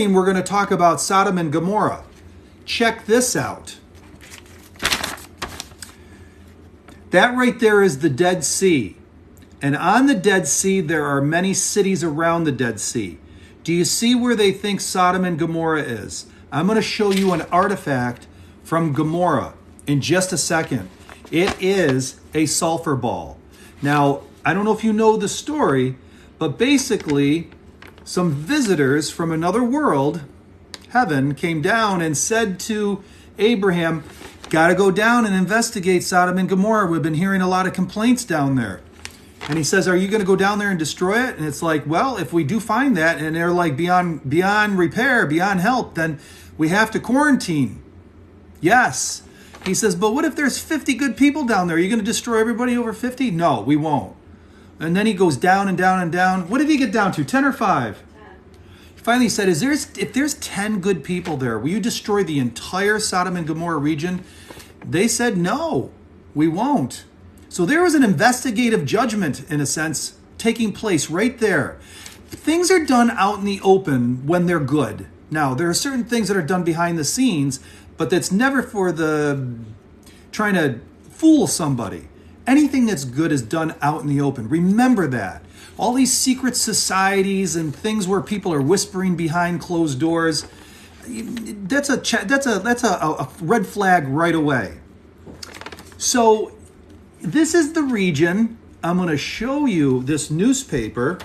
morning, we're going to talk about Sodom and Gomorrah. Check this out. That right there is the Dead Sea. And on the Dead Sea, there are many cities around the Dead Sea. Do you see where they think Sodom and Gomorrah is? I'm going to show you an artifact from Gomorrah in just a second. It is a sulfur ball. Now, I don't know if you know the story, but basically, some visitors from another world, heaven, came down and said to Abraham, got to go down and investigate Sodom and Gomorrah. We've been hearing a lot of complaints down there. And he says, are you going to go down there and destroy it? And it's like, well, if we do find that and they're like beyond repair, beyond help, then we have to quarantine. Yes. He says, but what if there's 50 good people down there? Are you going to destroy everybody over 50? No, we won't. And then he goes down and down and down. What did he get down to? 10 or 5? 10. He finally said, if there's 10 good people there, will you destroy the entire Sodom and Gomorrah region? They said, no, we won't. So there was an investigative judgment, in a sense, taking place right there. Things are done out in the open when they're good. Now, there are certain things that are done behind the scenes, but that's never for the trying to fool somebody. Anything that's good is done out in the open. Remember that. All these secret societies and things where people are whispering behind closed doors, that's a red flag right away. So this is the region. I'm going to show you this newspaper.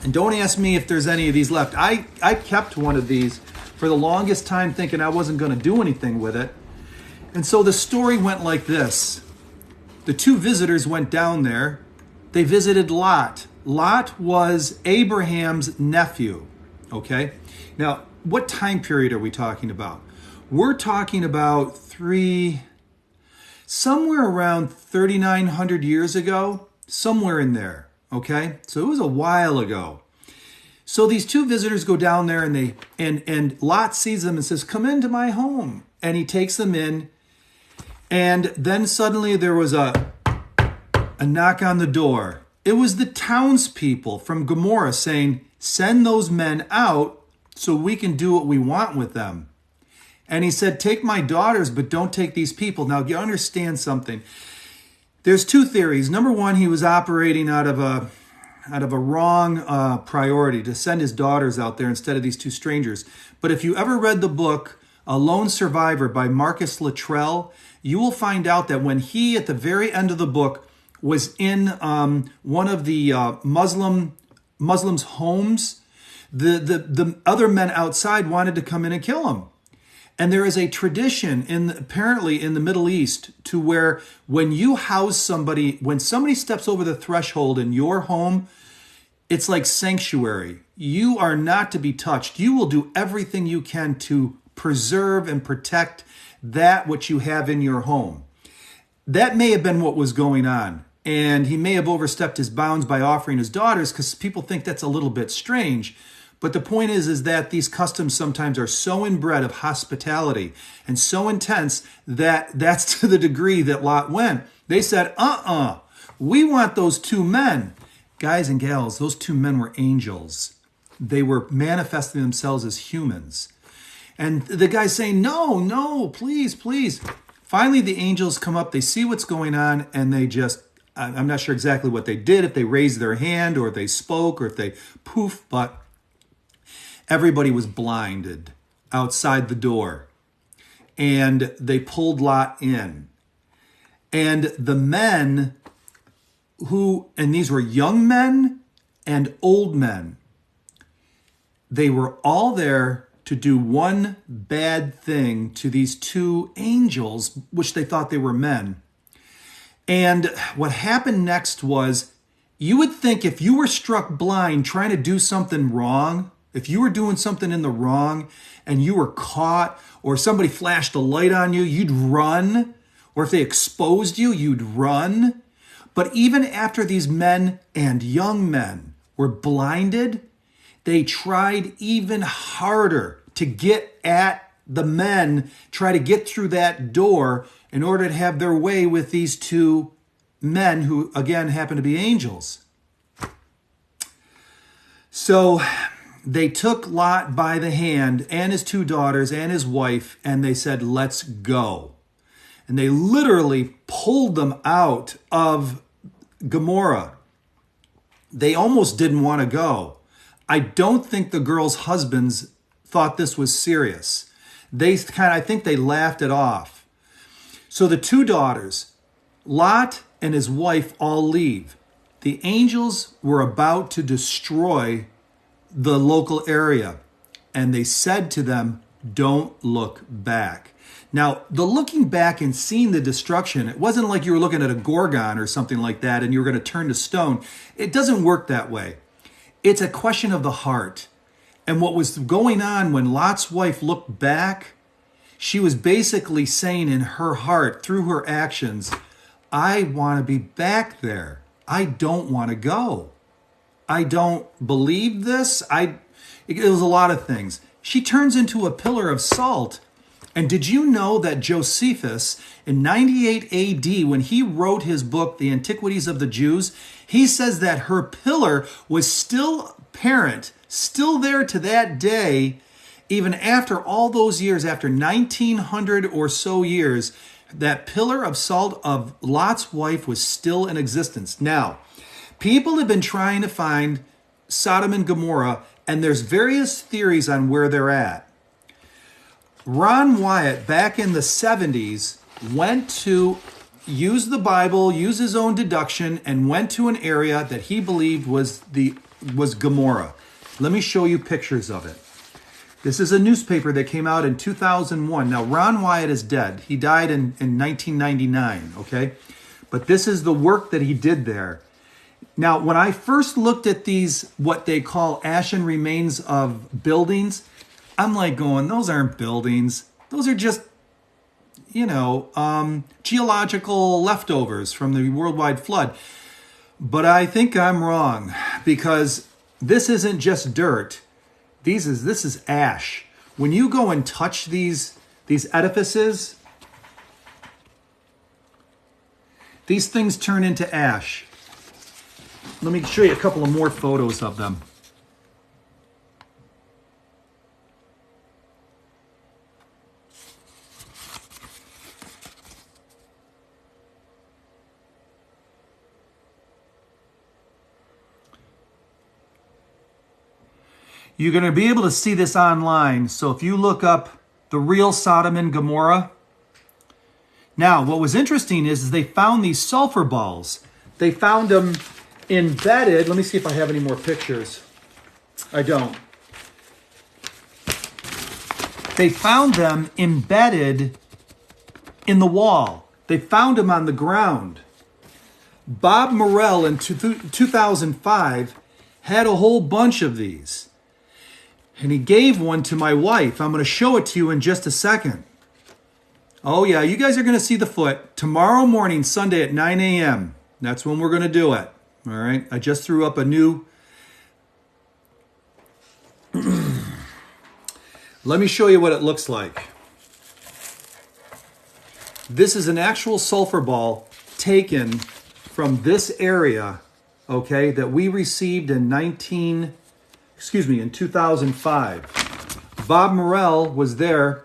And don't ask me if there's any of these left. I kept one of these for the longest time thinking I wasn't going to do anything with it. And so the story went like this. The 2 visitors went down there. They visited Lot. Lot was Abraham's nephew. Okay? Now, what time period are we talking about? We're talking about somewhere around 3,900 years ago, somewhere in there. Okay? So it was a while ago. So these 2 visitors go down there and Lot sees them and says, come into my home. And he takes them in. And then suddenly there was a knock on the door. It was the townspeople from Gomorrah saying, send those men out so we can do what we want with them. And he said, take my daughters, but don't take these people. Now, you understand something. There's 2 theories. Number one, he was operating out of a wrong priority to send his daughters out there instead of these 2 strangers. But if you ever read the book, A Lone Survivor by Marcus Luttrell, you will find out that when he, at the very end of the book, was in one of the Muslims' homes, the other men outside wanted to come in and kill him. And there is a tradition apparently in the Middle East to where when you house somebody, when somebody steps over the threshold in your home, it's like sanctuary. You are not to be touched. You will do everything you can to preserve and protect that which you have in your home. That may have been what was going on. And he may have overstepped his bounds by offering his daughters because people think that's a little bit strange. But the point is that these customs sometimes are so inbred of hospitality and so intense that that's to the degree that Lot went. They said, we want those 2 men. Guys and gals, those 2 men were angels. They were manifesting themselves as humans. And the guy's saying, no, please, please. Finally, the angels come up, they see what's going on, and they just, I'm not sure exactly what they did, if they raised their hand or if they spoke or if they poof, but everybody was blinded outside the door. And they pulled Lot in. And the men and these were young men and old men, they were all there to do one bad thing to these 2 angels, which they thought they were men. And what happened next was, you would think if you were struck blind trying to do something wrong, if you were doing something in the wrong and you were caught or somebody flashed a light on you, you'd run. Or if they exposed you, you'd run. But even after these men and young men were blinded, they tried even harder to get at the men, try to get through that door in order to have their way with these 2 men who, again, happen to be angels. So they took Lot by the hand and his two daughters and his wife, and they said, let's go. And they literally pulled them out of Gomorrah. They almost didn't want to go. I don't think the girls' husbands thought this was serious. I think they laughed it off. So the two daughters, Lot and his wife, all leave. The angels were about to destroy the local area, and they said to them, don't look back. Now, the looking back and seeing the destruction, it wasn't like you were looking at a Gorgon or something like that and you were going to turn to stone. It doesn't work that way. It's a question of the heart. And what was going on when Lot's wife looked back, she was basically saying in her heart, through her actions, I want to be back there. I don't want to go. I don't believe this. It was a lot of things. She turns into a pillar of salt. And did you know that Josephus, in 98 AD, when he wrote his book, The Antiquities of the Jews, he says that her pillar was still apparent, still there to that day, even after all those years, after 1900 or so years, that pillar of salt of Lot's wife was still in existence. Now, people have been trying to find Sodom and Gomorrah, and there's various theories on where they're at. Ron Wyatt, back in the 70s, went to use the Bible, use his own deduction, and went to an area that he believed was Gomorrah. Let me show you pictures of it. This is a newspaper that came out in 2001. Now, Ron Wyatt is dead. He died in 1999, okay? But this is the work that he did there. Now, when I first looked at these, what they call ashen remains of buildings, I'm like going, those aren't buildings. Those are just, geological leftovers from the worldwide flood. But I think I'm wrong, because this isn't just dirt. This is ash. When you go and touch these edifices, these things turn into ash. Let me show you a couple of more photos of them. You're going to be able to see this online. So if you look up the real Sodom and Gomorrah. Now, what was interesting is they found these sulfur balls. They found them embedded. Let me see if I have any more pictures. I don't. They found them embedded in the wall. They found them on the ground. Bob Morrell in 2005 had a whole bunch of these. And he gave one to my wife. I'm going to show it to you in just a second. Oh yeah, you guys are going to see the foot tomorrow morning, Sunday at 9 a.m. That's when we're going to do it. All right. I just threw up a new. Let me show you what it looks like. This is an actual sulfur ball taken from this area, okay, that we received in 2005. Bob Morrell was there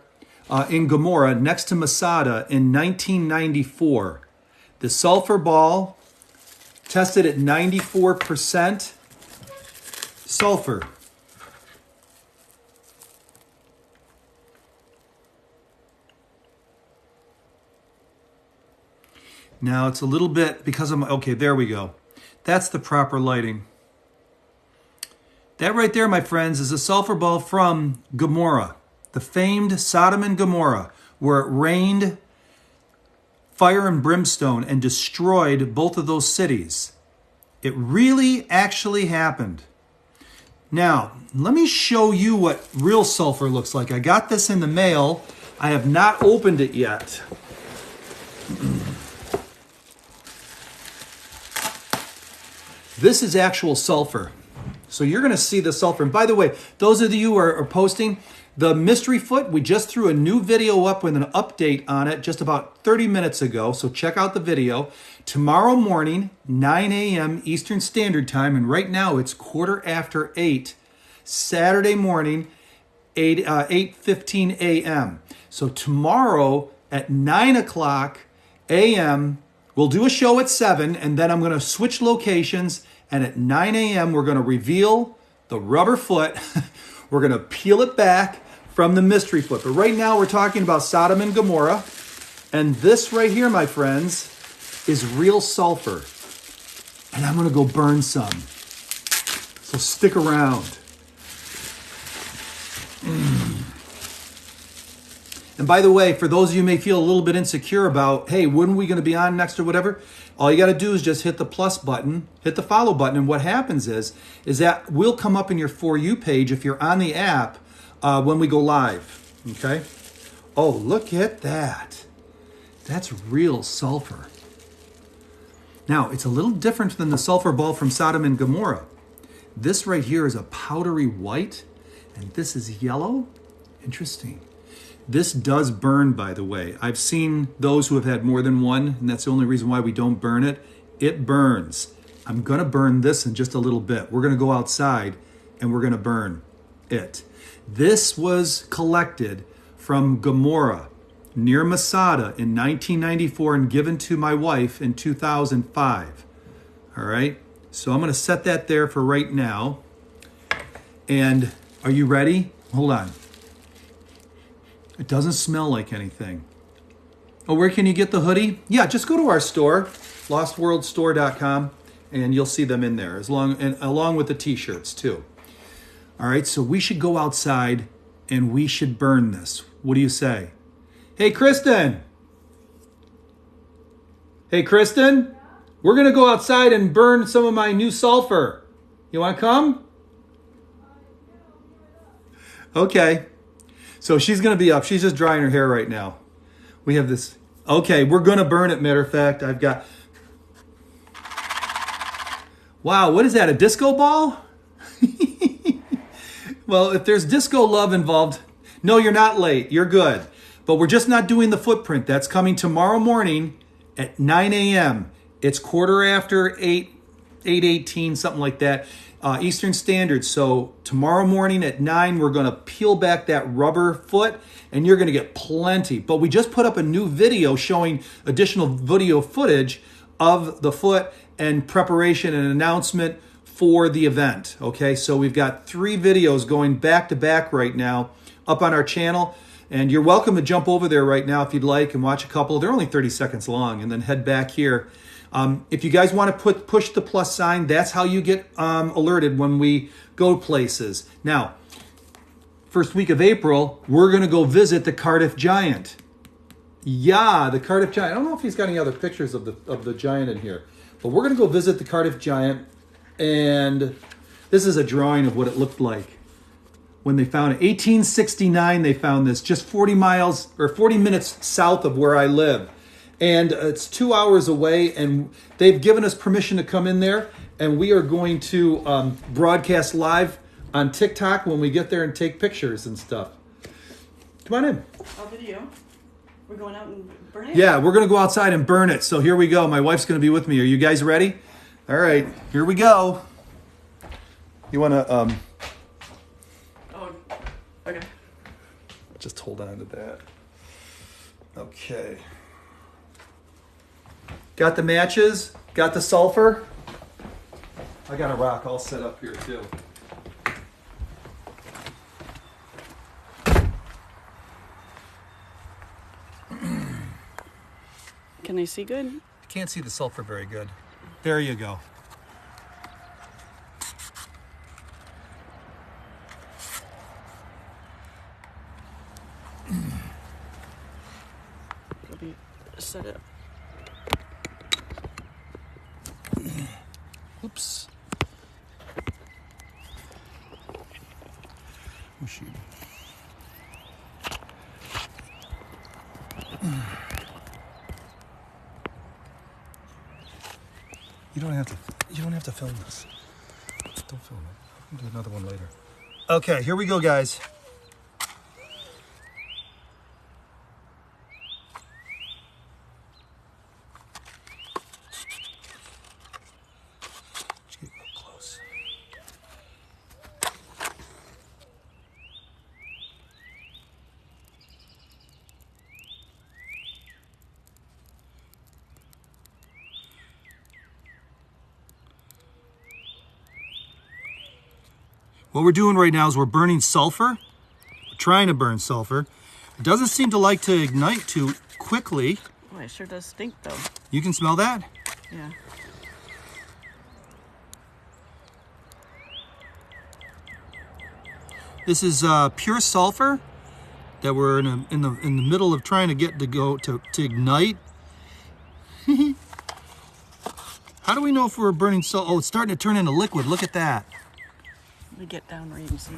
in Gomorrah next to Masada in 1994. The sulfur ball tested at 94% sulfur. Now it's a little bit, because I'm, okay, there we go. That's the proper lighting. That right there, my friends, is a sulfur ball from Gomorrah, the famed Sodom and Gomorrah, where it rained fire and brimstone and destroyed both of those cities. It really actually happened. Now, let me show you what real sulfur looks like. I got this in the mail. I have not opened it yet. This is actual sulfur. So you're going to see the sulfur. And by the way, those of you who are posting, the mystery foot, we just threw a new video up with an update on it just about 30 minutes ago. So check out the video. Tomorrow morning, 9 a.m. Eastern Standard Time, and right now it's 7:15, Saturday morning, 8:15 a.m. So tomorrow at 9 o'clock a.m., we'll do a show at 7, and then I'm going to switch locations, and at 9 a.m., we're going to reveal the rubber foot. We're going to peel it back from the mystery foot. But right now, we're talking about Sodom and Gomorrah, and this right here, my friends, is real sulfur. And I'm going to go burn some. So stick around. And by the way, for those of you who may feel a little bit insecure about, hey, when are we going to be on next or whatever, all you got to do is just hit the plus button, hit the follow button, and what happens is that will come up in your For You page if you're on the app when we go live, okay? Oh, look at that. That's real sulfur. Now, it's a little different than the sulfur ball from Sodom and Gomorrah. This right here is a powdery white, and this is yellow. Interesting. This does burn, by the way. I've seen those who have had more than one, and that's the only reason why we don't burn it. It burns. I'm going to burn this in just a little bit. We're going to go outside, and we're going to burn it. This was collected from Gomorrah near Masada in 1994 and given to my wife in 2005. All right? So I'm going to set that there for right now. And are you ready? Hold on. It doesn't smell like anything. Oh, where can you get the hoodie? Yeah, just go to our store, lostworldstore.com, and you'll see them in there, along with the t-shirts too. All right, so we should go outside and we should burn this. What do you say? Hey, Christen. Hey, Christen. We're going to go outside and burn some of my new sulfur. You want to come? Okay. So she's going to be up. She's just drying her hair right now. We have this. Okay, we're going to burn it, matter of fact. I've got... Wow, what is that, a disco ball? Well, if there's disco love involved, no, you're not late. You're good. But we're just not doing the footprint. That's coming tomorrow morning at 9 a.m. It's 8:15, 8:18, something like that. Eastern Standard. So tomorrow morning at 9, we're going to peel back that rubber foot, and you're going to get plenty. But we just put up a new video showing additional video footage of the foot and preparation and announcement for the event. Okay, so we've got 3 videos going back to back right now up on our channel. And you're welcome to jump over there right now if you'd like and watch a couple. They're only 30 seconds long, and then head back here. If you guys want to push the plus sign, that's how you get alerted when we go places. Now, first week of April, we're going to go visit the Cardiff Giant. Yeah, the Cardiff Giant. I don't know if he's got any other pictures of the giant in here, but we're going to go visit the Cardiff Giant, and this is a drawing of what it looked like when they found it. 1869, they found this just 40 minutes south of where I live. And it's 2 hours away, and they've given us permission to come in there, and we are going to broadcast live on TikTok when we get there and take pictures and stuff. Come on in. I'll video. We're going out and burn it? Yeah, we're going to go outside and burn it. So here we go. My wife's going to be with me. Are you guys ready? All right, here we go. You want to... Oh, okay. Just hold on to that. Okay. Got the matches? Got the sulfur? I got a rock all set up here too. Can I see good? I can't see the sulfur very good. There you go. Let me set it up. Oops. Oh, shoot. You don't have to film this. Don't film it. I'll do another one later. Okay, here we go, guys. Let's get real close. What we're doing right now is we're burning sulfur. We're trying to burn sulfur. It doesn't seem to like to ignite too quickly. Oh, it sure does stink, though. You can smell that? Yeah. This is pure sulfur that we're in the middle of trying to get to ignite. How do we know if we're burning sulfur? Oh, it's starting to turn into liquid. Look at that. Let me get down where you can see.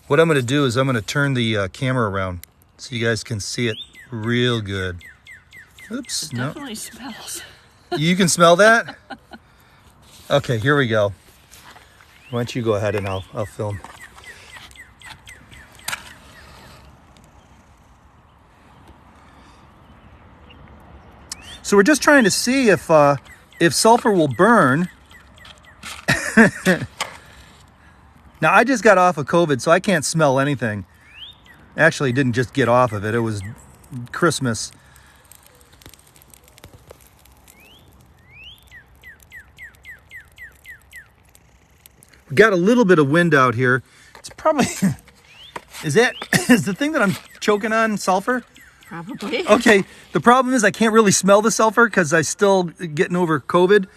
What I'm going to do is I'm going to turn the camera around so you guys can see it real good. Oops, It no. definitely smells. You can smell that? Okay, here we go. Why don't you go ahead and I'll film. So we're just trying to see if sulfur will burn. Now, I just got off of COVID, so I can't smell anything. Actually, didn't just get off of it. It was Christmas. We got a little bit of wind out here. It's probably... is the thing that I'm choking on sulfur? Probably. Okay, the problem is I can't really smell the sulfur because I'm still getting over COVID.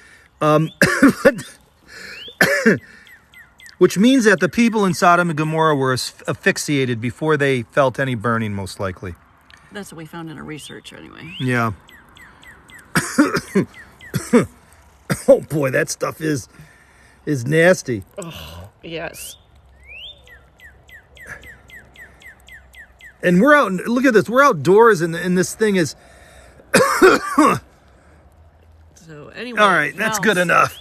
Which means that the people in Sodom and Gomorrah were asphyxiated before they felt any burning, most likely. That's what we found in our research, anyway. Yeah. Oh boy, that stuff is nasty. Oh, yes. And we're out, look at this, we're outdoors and this thing is... So, anyway. All right, that's good enough.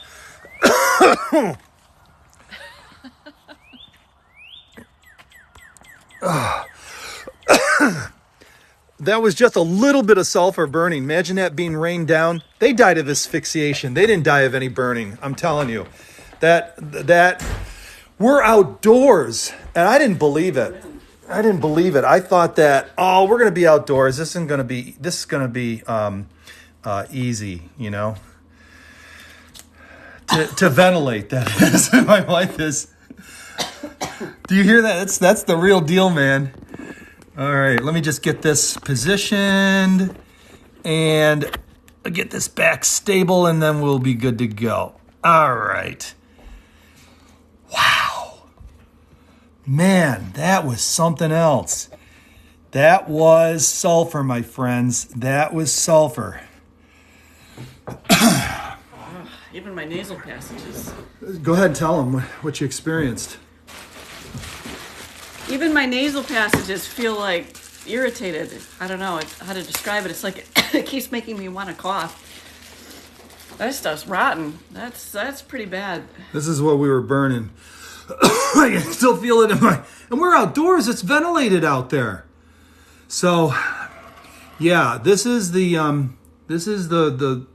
That was just a little bit of sulfur burning. Imagine that being rained down. They died of asphyxiation. They didn't die of any burning. I'm telling you. That we're outdoors, and I didn't believe it. I thought that, oh, we're gonna be outdoors. This is gonna be easy, you know. To ventilate, that is. My wife is. Do you hear that? That's the real deal, man. All right, let me just get this positioned and get this back stable, and then we'll be good to go. All right. Wow. Man, that was something else. That was sulfur, my friends. That was sulfur. Even my nasal passages. Go ahead and tell them what you experienced. Even my nasal passages feel like irritated. I don't know how to describe it. It's like it keeps making me want to cough. That stuff's rotten. That's pretty bad. This is what we were burning. I can still feel it in my... And we're outdoors. It's ventilated out there. So, yeah, this is the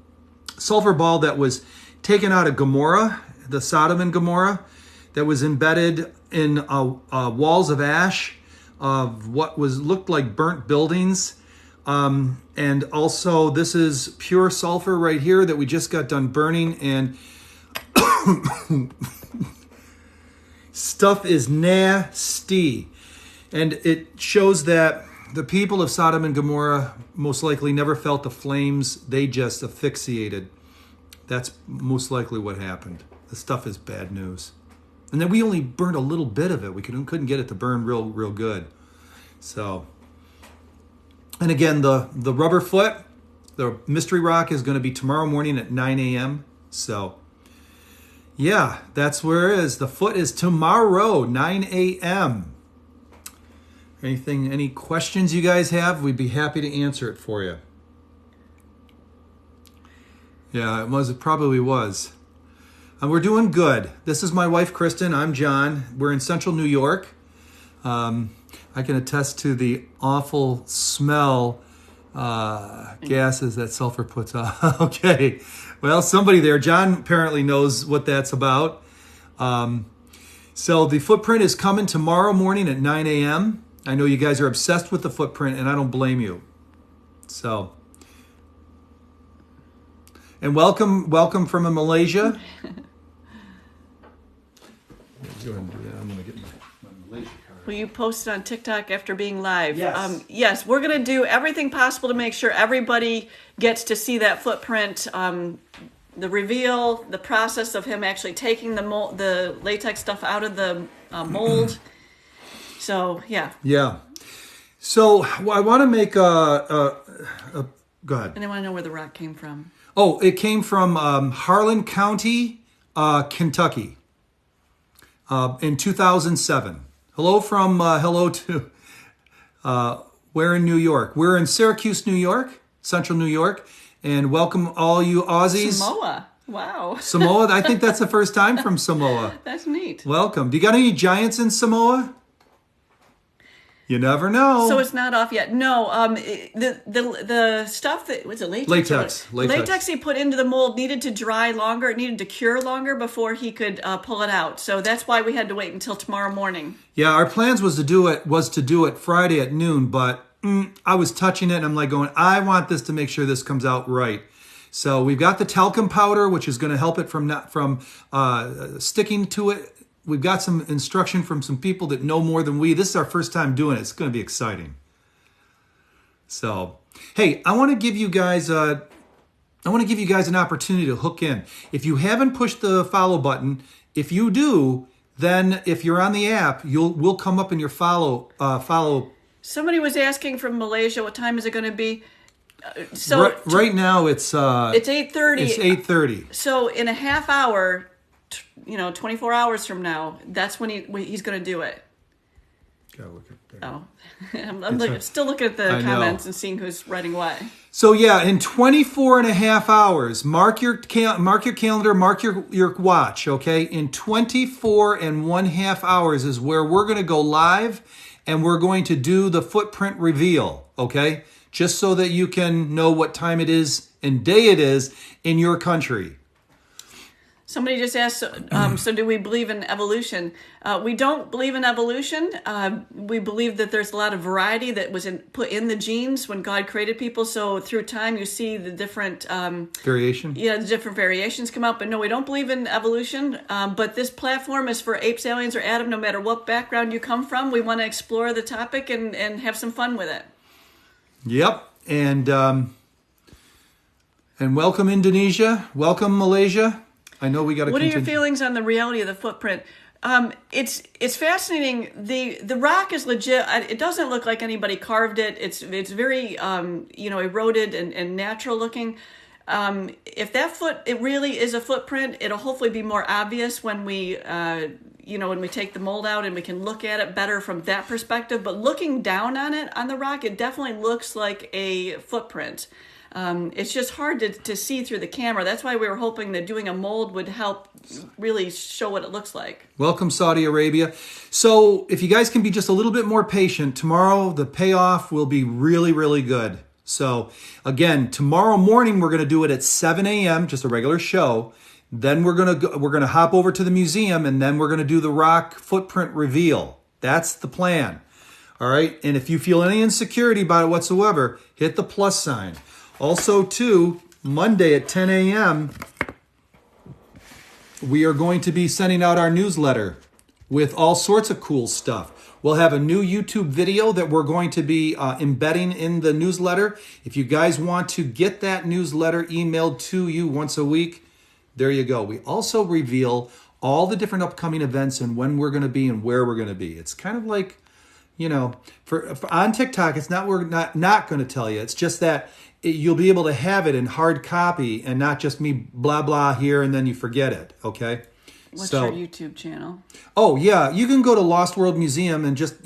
sulfur ball that was taken out of Gomorrah, the Sodom and Gomorrah, that was embedded in walls of ash of what looked like burnt buildings. And also this is pure sulfur right here that we just got done burning, and stuff is nasty. And it shows that the people of Sodom and Gomorrah most likely never felt the flames. They just asphyxiated. That's most likely what happened. This stuff is bad news. And then we only burned a little bit of it. We couldn't get it to burn real good. So, and again, the rubber foot, the mystery rock is going to be tomorrow morning at 9 a.m. So, yeah, that's where it is. The foot is tomorrow, 9 a.m. Any questions you guys have? We'd be happy to answer it for you. Yeah, it probably was. And we're doing good. This is my wife, Christen. I'm John. We're in central New York. I can attest to the awful smell gases that sulfur puts out. Okay. Well, somebody there, John, apparently knows what that's about. So the footprint is coming tomorrow morning at 9 a.m. I know you guys are obsessed with the footprint, and I don't blame you. So, and welcome from Malaysia. Go ahead and do that. I'm going to get my Malaysia card. Will you post it on TikTok after being live? Yes. Yes, we're going to do everything possible to make sure everybody gets to see that footprint, the reveal, the process of him actually taking the latex stuff out of the mold. So, yeah. Yeah. So I want to make a go ahead. And I want to know where the rock came from. Oh, it came from Harlan County, Kentucky. In 2007. Hello to, we're in New York. We're in Syracuse, New York, Central New York, and welcome all you Aussies. Samoa. Wow. Samoa, I think that's the first time from Samoa. That's neat. Welcome. Do you got any giants in Samoa? You never know. So it's not off yet. No, the stuff that was it latex? Latex he put into the mold needed to dry longer. It needed to cure longer before he could pull it out. So that's why we had to wait until tomorrow morning. Yeah, our plans was to do it Friday at noon, but I was touching it and I'm like going, I want this to make sure this comes out right. So we've got the talcum powder, which is going to help it from sticking to it. We've got some instruction from some people that know more than we. This is our first time doing it. It's going to be exciting. So, hey, I want to give you guys an opportunity to hook in. If you haven't pushed the follow button, if you do, then if you're on the app, we'll come up in your follow. Somebody was asking from Malaysia, what time is it going to be? Right now it's 8:30. It's 8:30. So in a half hour, 24 hours from now, that's when he's going to do it. Gotta look at that. Oh, I'm still looking at the comments and seeing who's writing what. So yeah, in 24 and a half hours, mark your calendar, mark your watch, okay? In 24 and 1/2 hours is where we're going to go live, and we're going to do the footprint reveal, okay? Just so that you can know what time it is and day it is in your country. Somebody just asked, so do we believe in evolution? We don't believe in evolution. We believe that there's a lot of variety that was put in the genes when God created people. So through time, you see the different... variation? Yeah, the different variations come out. But no, we don't believe in evolution. But this platform is for apes, aliens, or Adam, no matter what background you come from. We want to explore the topic and have some fun with it. Yep. And welcome Indonesia. Welcome Malaysia. I know we got to. What are your feelings on the reality of the footprint? It's fascinating. The rock is legit. It doesn't look like anybody carved it. It's very eroded and natural looking. If it really is a footprint, it'll hopefully be more obvious when we when we take the mold out and we can look at it better from that perspective. But looking down on it on the rock, it definitely looks like a footprint. It's just hard to see through the camera. That's why we were hoping that doing a mold would help really show what it looks like. Welcome, Saudi Arabia. So if you guys can be just a little bit more patient, tomorrow the payoff will be really, really good. So again, tomorrow morning we're going to do it at 7 a.m., just a regular show. Then we're going to hop over to the museum, and then we're going to do the rock footprint reveal. That's the plan. All right? And if you feel any insecurity about it whatsoever, hit the plus sign. Also, too, Monday at 10 a.m., we are going to be sending out our newsletter with all sorts of cool stuff. We'll have a new YouTube video that we're going to be embedding in the newsletter. If you guys want to get that newsletter emailed to you once a week, there you go. We also reveal all the different upcoming events and when we're going to be and where we're going to be. It's kind of like, for on TikTok, it's not we're not going to tell you. It's just that you'll be able to have it in hard copy and not just me blah, blah here and then you forget it, okay? What's your YouTube channel? Oh, yeah. You can go to Lost World Museum and just,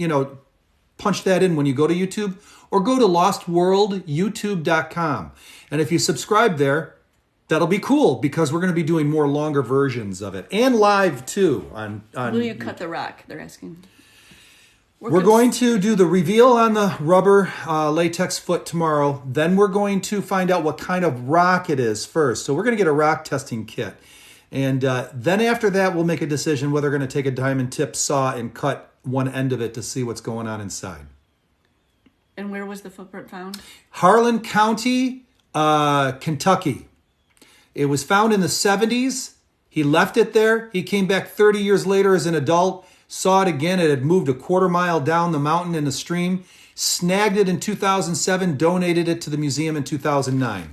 punch that in when you go to YouTube, or go to lostworldyoutube.com. And if you subscribe there, that'll be cool because we're going to be doing more longer versions of it and live too. Will you cut the rock? They're asking. We're going to do the reveal on the rubber latex foot tomorrow. Then we're going to find out what kind of rock it is first. So we're going to get a rock testing kit. And then after that, we'll make a decision whether we're going to take a diamond tip saw and cut one end of it to see what's going on inside. And where was the footprint found? Harlan County, Kentucky. It was found in the 70s. He left it there. He came back 30 years later as an adult, saw it again. It had moved a quarter mile down the mountain in the stream, snagged it in 2007, donated it to the museum in 2009.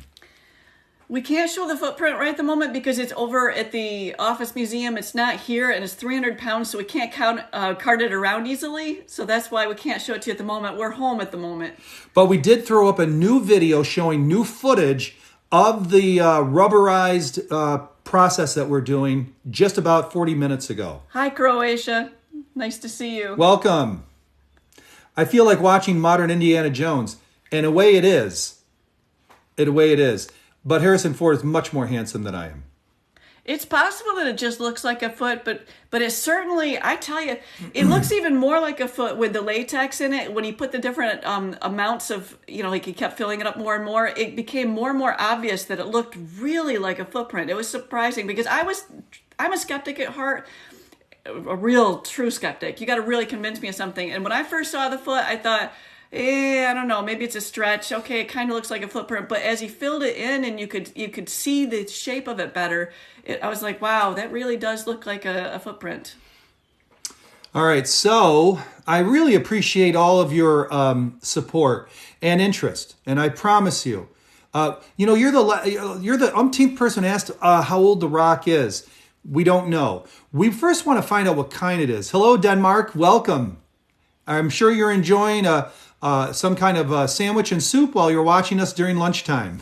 We can't show the footprint right at the moment because it's over at the office museum. It's not here, and it's 300 pounds, so we can't cart it around easily. So that's why we can't show it to you at the moment. We're home at the moment. But we did throw up a new video showing new footage of the rubberized process that we're doing just about 40 minutes ago. Hi, Croatia. Nice to see you. Welcome. I feel like watching modern Indiana Jones. In a way it is. But Harrison Ford is much more handsome than I am. It's possible that it just looks like a foot, but it certainly, I tell you, it looks even more like a foot with the latex in it. When he put the different amounts of, like he kept filling it up more and more, it became more and more obvious that it looked really like a footprint. It was surprising because I'm a skeptic at heart, a real true skeptic. You got to really convince me of something. And when I first saw the foot, I thought, I don't know, maybe it's a stretch. Okay, it kind of looks like a footprint, but as he filled it in and you could see the shape of it better, I was like, wow, that really does look like a footprint. All right, so I really appreciate all of your support and interest, and I promise you, you're the umpteenth person asked how old the rock is. We don't know. We first want to find out what kind it is. Hello, Denmark. Welcome. I'm sure you're enjoying some kind of sandwich and soup while you're watching us during lunchtime.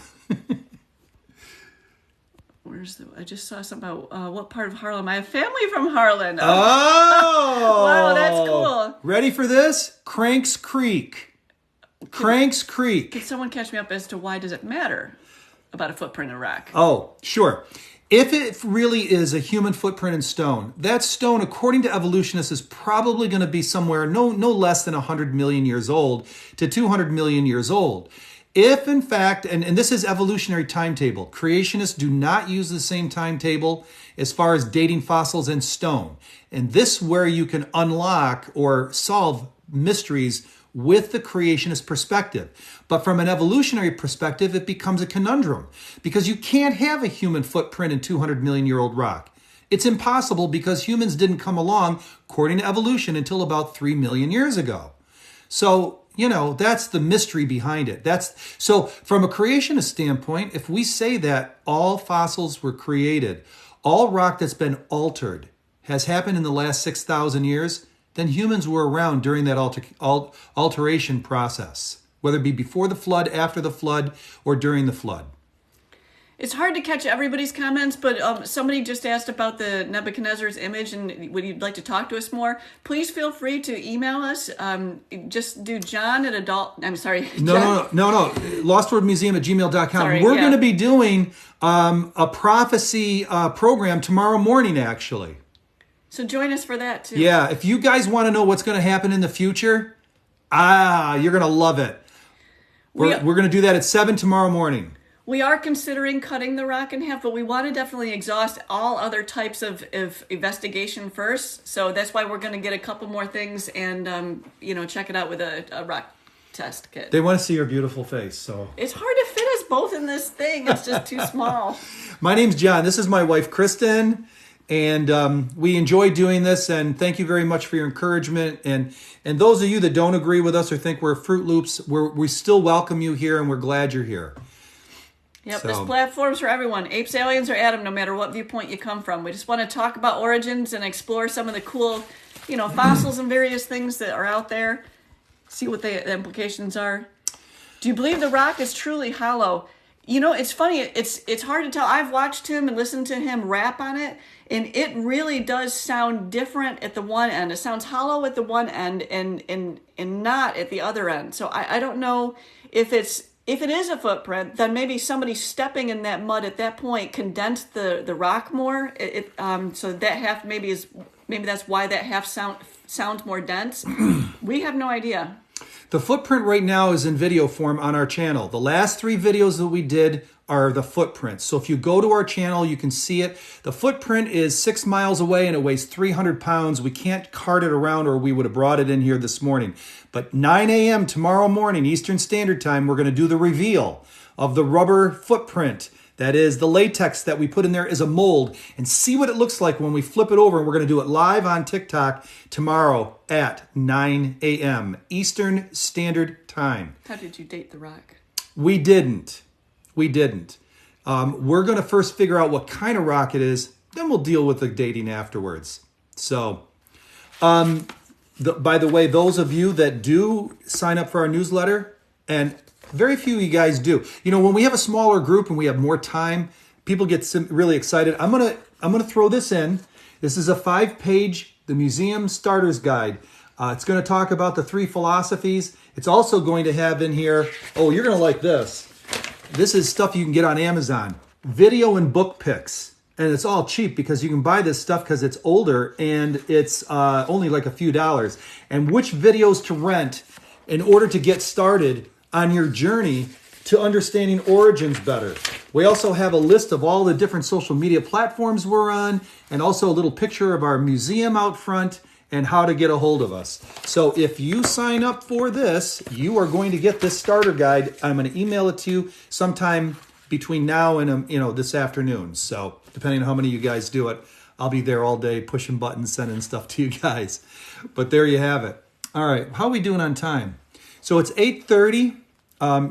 I just saw something about what part of Harlem. I have family from Harlan. Oh! Wow, that's cool. Ready for this? Cranks Creek. Cranks Creek. Can someone catch me up as to why does it matter about a footprint in rock? Oh, sure. If it really is a human footprint in stone, that stone, according to evolutionists, is probably going to be somewhere no less than 100 million years old to 200 million years old. If, in fact, and this is evolutionary timetable, creationists do not use the same timetable as far as dating fossils in stone. And this is where you can unlock or solve mysteries with the creationist perspective. But from an evolutionary perspective, it becomes a conundrum because you can't have a human footprint in 200 million year old rock. It's impossible because humans didn't come along, according to evolution, until about 3 million years ago. So, that's the mystery behind it. So from a creationist standpoint, if we say that all fossils were created, all rock that's been altered has happened in the last 6,000 years, then humans were around during that alteration process, whether it be before the flood, after the flood, or during the flood. It's hard to catch everybody's comments, but somebody just asked about the Nebuchadnezzar's image, and would you like to talk to us more? Please feel free to email us. Just do John at adult. I'm sorry. No. lostwordmuseum@gmail.com. We're going to be doing a prophecy program tomorrow morning, actually. So join us for that, too. Yeah, if you guys want to know what's going to happen in the future, you're going to love it. We're going to do that at 7 tomorrow morning. We are considering cutting the rock in half, but we want to definitely exhaust all other types of investigation first. So that's why we're going to get a couple more things and, check it out with a rock test kit. They want to see your beautiful face, so. It's hard to fit us both in this thing. It's just too small. My name's John. This is my wife, Christen. And we enjoy doing this, and thank you very much for your encouragement. And those of you that don't agree with us or think we're Fruit Loops, we still welcome you here, and we're glad you're here. Yep, this platform's for everyone. Apes, aliens, or Adam, no matter what viewpoint you come from. We just want to talk about origins and explore some of the cool, fossils and various things that are out there. See what the implications are. Do you believe the rock is truly hollow? It's funny. It's hard to tell. I've watched him and listened to him rap on it, and it really does sound different at the one end. It sounds hollow at the one end and not at the other end. So I don't know if it is a footprint, then maybe somebody stepping in that mud at that point condensed the rock more. So that half maybe that's why that half sounds more dense. We have no idea. The footprint right now is in video form on our channel. The last 3 videos that we did are the footprints. So if you go to our channel, you can see it. The footprint is 6 miles away and it weighs 300 pounds. We can't cart it around or we would have brought it in here this morning. But 9 a.m. tomorrow morning, Eastern Standard Time, we're going to do the reveal of the rubber footprint. That is, the latex that we put in there is a mold, and see what it looks like when we flip it over. And we're going to do it live on TikTok tomorrow at 9 a.m. Eastern Standard Time. How did you date The Rock? We didn't. We're going to first figure out what kind of rock it is, then we'll deal with the dating afterwards. So, by the way, those of you that do sign up for our newsletter, and very few of you guys do. You know, when we have a smaller group and we have more time, people get really excited. I'm gonna throw this in. This is a 5-page, the Museum Starter's Guide. It's going to talk about the 3 philosophies. It's also going to have in here, oh, you're going to like this. This is stuff you can get on Amazon. Video and book picks. And it's all cheap because you can buy this stuff because it's older and it's only like a few dollars. And which videos to rent in order to get started on your journey to understanding origins better. We also have a list of all the different social media platforms we're on, and also a little picture of our museum out front and how to get a hold of us. So if you sign up for this, you are going to get this starter guide. I'm going to email it to you sometime between now and this afternoon. So depending on how many of you guys do it, I'll be there all day pushing buttons, sending stuff to you guys. But there you have it. All right, how are we doing on time? So it's 8:30.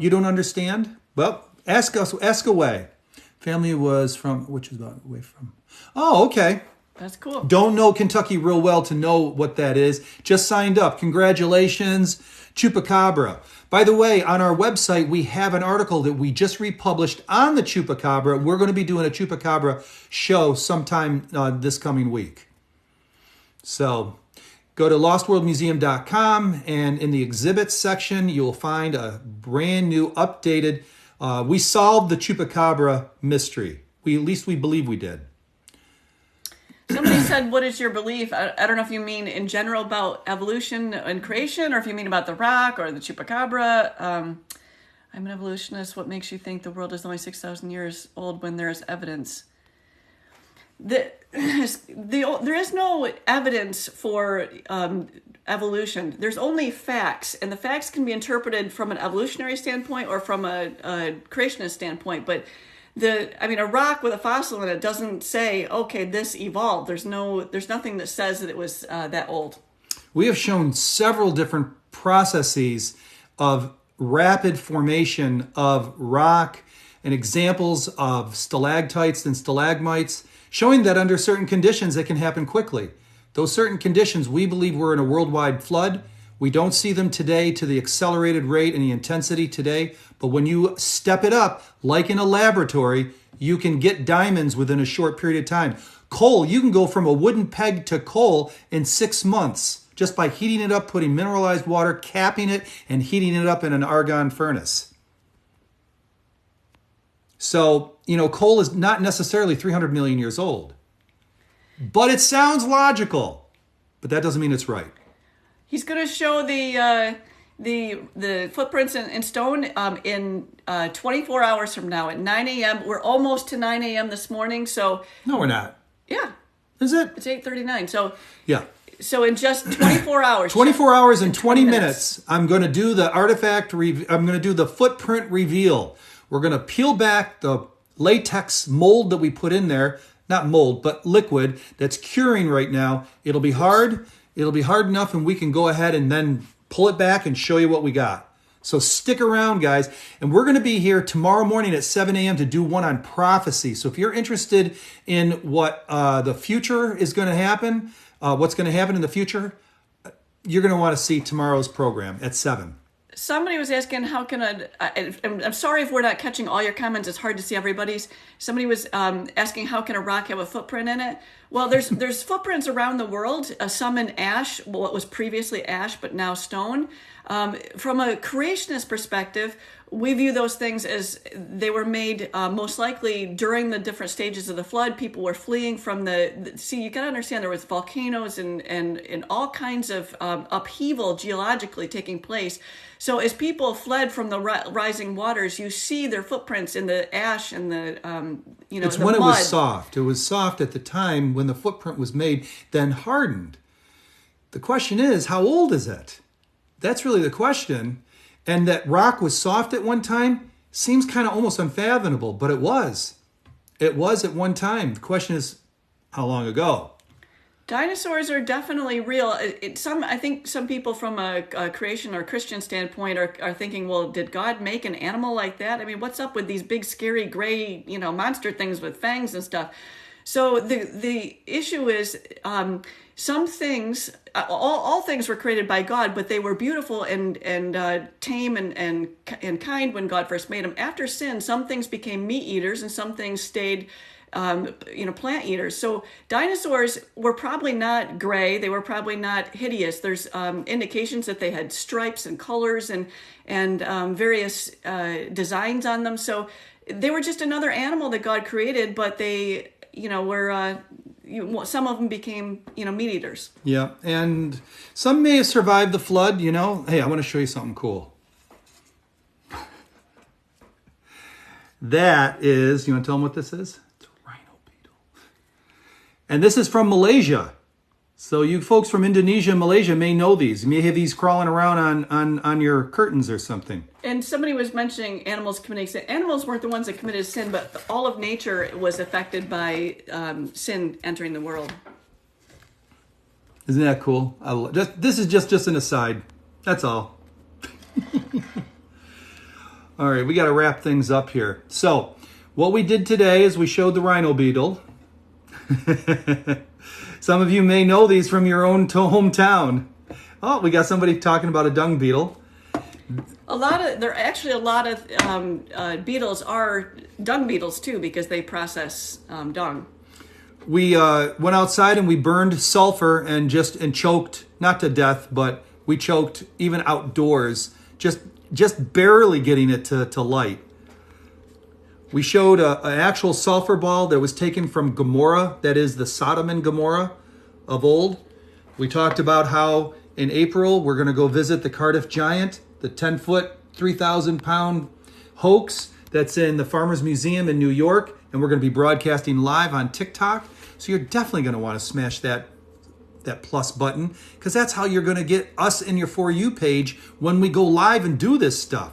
You don't understand? Well, ask away. Family was from, which is about away from. Oh, okay. That's cool. Don't know Kentucky real well to know what that is. Just signed up. Congratulations, Chupacabra. By the way, on our website, we have an article that we just republished on the Chupacabra. We're going to be doing a Chupacabra show sometime this coming week. So go to lostworldmuseum.com, and in the exhibits section, you'll find a brand new, updated, we solved the Chupacabra mystery. At least we believe we did. Somebody said, what is your belief? I don't know if you mean in general about evolution and creation, or if you mean about the rock or the Chupacabra. I'm an evolutionist. What makes you think the world is only 6,000 years old when there is evidence? There is no evidence for evolution. There's only facts, and the facts can be interpreted from an evolutionary standpoint or from a creationist standpoint. But a rock with a fossil in it doesn't say, okay, this evolved. There's nothing that says that it was that old. We have shown several different processes of rapid formation of rock and examples of stalactites and stalagmites, showing that under certain conditions it can happen quickly. Those certain conditions, we believe, were in a worldwide flood. We don't see them today to the accelerated rate and the intensity today, but when you step it up, like in a laboratory, you can get diamonds within a short period of time. Coal, you can go from a wooden peg to coal in 6 months just by heating it up, putting mineralized water, capping it, and heating it up in an argon furnace. So, coal is not necessarily 300 million years old, but it sounds logical, but that doesn't mean it's right. He's going to show the footprints in stone in 24 hours from now at 9 a.m. We're almost to 9 a.m. this morning, so... No, we're not. Yeah. Is it? It's 8:39, so... Yeah. So in just 24 hours... 24 hours and 20 minutes, I'm going to do the I'm going to do the footprint reveal. We're going to peel back the latex mold that we put in there. Not mold, but liquid that's curing right now. It'll be hard. It'll be hard enough, and we can go ahead and then pull it back and show you what we got. So stick around, guys. And we're going to be here tomorrow morning at 7 a.m. to do one on prophecy. So if you're interested in what the future is going to happen, what's going to happen in the future, you're going to want to see tomorrow's program at 7. Somebody was asking, how can I'm sorry if we're not catching all your comments. It's hard to see everybody's. Somebody was asking, how can a rock have a footprint in it? Well, there's footprints around the world, some in ash, what was previously ash, but now stone. From a creationist perspective, we view those things as they were made most likely during the different stages of the flood. People were fleeing from see, you got to understand there was volcanoes and all kinds of upheaval geologically taking place. So as people fled from the rising waters, you see their footprints in the ash and the it's the when mud. it was soft. It was soft at the time when the footprint was made, then hardened. The question is, how old is it? That's really the question. And that rock was soft at one time seems kind of almost unfathomable, but it was. It was at one time. The question is, how long ago? Dinosaurs are definitely real. I think some people from a creation or Christian standpoint are thinking, well, did God make an animal like that? I mean, what's up with these big, scary, gray, monster things with fangs and stuff? So the issue is some things, all things were created by God, but they were beautiful and tame and kind when God first made them. After sin, some things became meat eaters and some things stayed plant eaters. So dinosaurs were probably not gray. They were probably not hideous. There's indications that they had stripes and colors and various designs on them. So they were just another animal that God created, but they, were some of them became, meat eaters. Yeah, and some may have survived the flood. Hey, I want to show you something cool. That is, you want to tell them what this is? And this is from Malaysia. So you folks from Indonesia and Malaysia may know these. You may have these crawling around on your curtains or something. And somebody was mentioning animals committing sin. Animals weren't the ones that committed sin, but all of nature was affected by sin entering the world. Isn't that cool? This is just an aside. That's all. All right, we got to wrap things up here. So what we did today is we showed the rhino beetle. Some of you may know these from your own hometown. Oh, we got somebody talking about a dung beetle. A lot of beetles are dung beetles too, because they process dung. We went outside and we burned sulfur and choked, not to death, but we choked even outdoors, just barely getting it to light. We showed an actual sulfur ball that was taken from Gomorrah, that is the Sodom and Gomorrah of old. We talked about how in April we're going to go visit the Cardiff Giant, the 10-foot, 3,000-pound hoax that's in the Farmers Museum in New York, and we're going to be broadcasting live on TikTok. So you're definitely going to want to smash that plus button, because that's how you're going to get us in your For You page when we go live and do this stuff.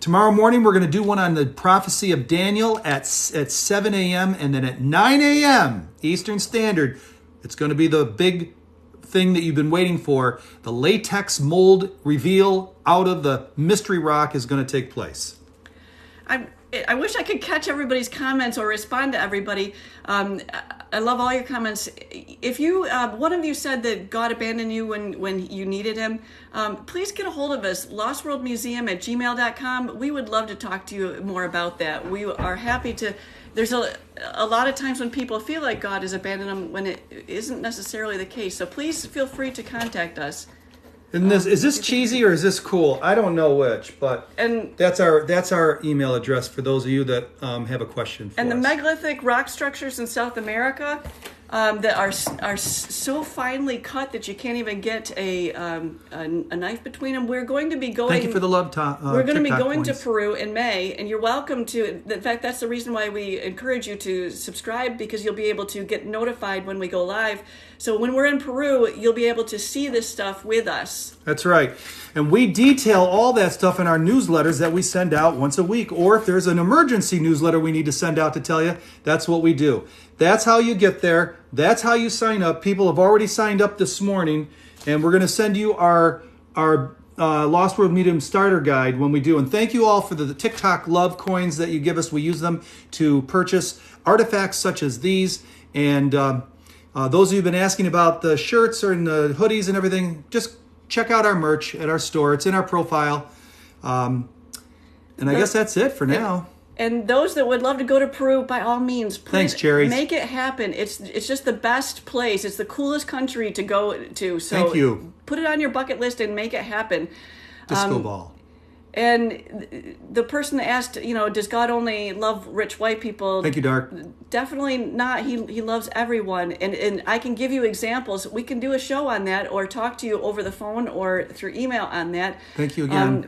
Tomorrow morning, we're going to do one on the prophecy of Daniel at 7 a.m. And then at 9 a.m. Eastern Standard, it's going to be the big thing that you've been waiting for. The latex mold reveal out of the mystery rock is going to take place. I wish I could catch everybody's comments or respond to everybody. I love all your comments. If you, one of you said that God abandoned you when you needed him, please get a hold of us, lostworldmuseum@gmail.com. We would love to talk to you more about that. We are happy to. There's a lot of times when people feel like God has abandoned them when it isn't necessarily the case. So please feel free to contact us. And is this cheesy or is this cool? I don't know which, but that's our email address for those of you that have a question for us. And the megalithic rock structures in South America that are so finely cut that you can't even get a knife between them. We're going to be going. Thank you for the love. We're going to be going to Peru in May, and you're welcome to. In fact, that's the reason why we encourage you to subscribe, because you'll be able to get notified when we go live. So when we're in Peru, you'll be able to see this stuff with us. That's right. And we detail all that stuff in our newsletters that we send out once a week. Or if there's an emergency newsletter we need to send out to tell you, that's what we do. That's how you get there. That's how you sign up. People have already signed up this morning. And we're going to send you our Lost World Medium Starter Guide when we do. And thank you all for the TikTok love coins that you give us. We use them to purchase artifacts such as these. And those of you who've been asking about the shirts and the hoodies and everything, just check out our merch at our store. It's in our profile. And I guess that's it for now. And those that would love to go to Peru, by all means, please. Thanks, Cherries. Make it happen. It's just the best place. It's the coolest country to go to. So thank you. Put it on your bucket list and make it happen. Disco ball. And the person asked, does God only love rich white people? Thank you, Dark. Definitely not. He loves everyone. And I can give you examples. We can do a show on that or talk to you over the phone or through email on that. Thank you again.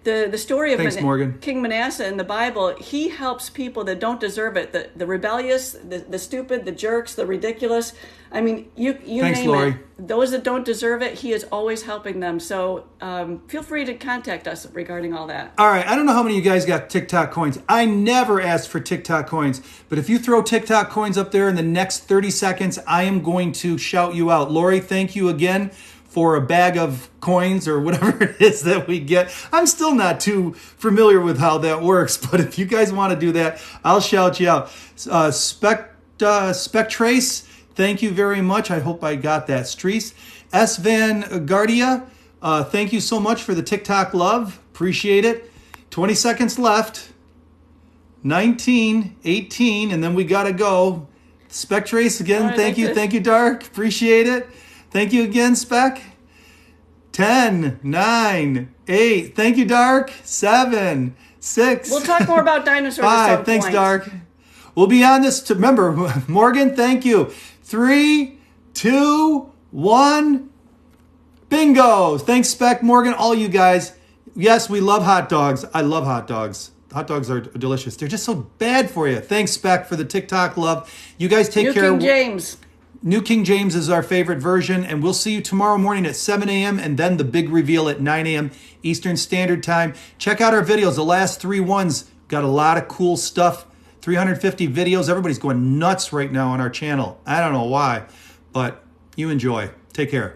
The story of Morgan. King Manasseh in the Bible, he helps people that don't deserve it, the rebellious, the stupid, the jerks, the ridiculous. I mean, you Thanks, name Lori. it. Those that don't deserve it, he is always helping them. So feel free to contact us regarding all that. All right, I don't know how many of you guys got TikTok coins. I never asked for TikTok coins, but if you throw TikTok coins up there in the next 30 seconds, I am going to shout you out. Lori, thank you again for a bag of coins or whatever it is that we get. I'm still not too familiar with how that works, but if you guys want to do that, I'll shout you out. Spectrace, thank you very much. I hope I got that. Streese. S. Van Guardia, thank you so much for the TikTok love. Appreciate it. 20 seconds left. 19, 18, and then we got to go. Spectrace again, right, thank you. Thank you, Dark. Appreciate it. Thank you again, Spec. 10, 9, 8. Thank you, Dark. 7, 6. We'll talk more about dinosaurs 5. at some Thanks, point. Dark. We'll be on this. Remember, Morgan, thank you. 3, 2, 1. Bingo. Thanks, Spec, Morgan, all you guys. Yes, we love hot dogs. I love hot dogs. Hot dogs are delicious. They're just so bad for you. Thanks, Spec, for the TikTok love. You guys take care. King James. New King James is our favorite version, and we'll see you tomorrow morning at 7 a.m. and then the big reveal at 9 a.m. Eastern Standard Time. Check out our videos. The last 3 ones got a lot of cool stuff. 350 videos. Everybody's going nuts right now on our channel. I don't know why, but you enjoy. Take care.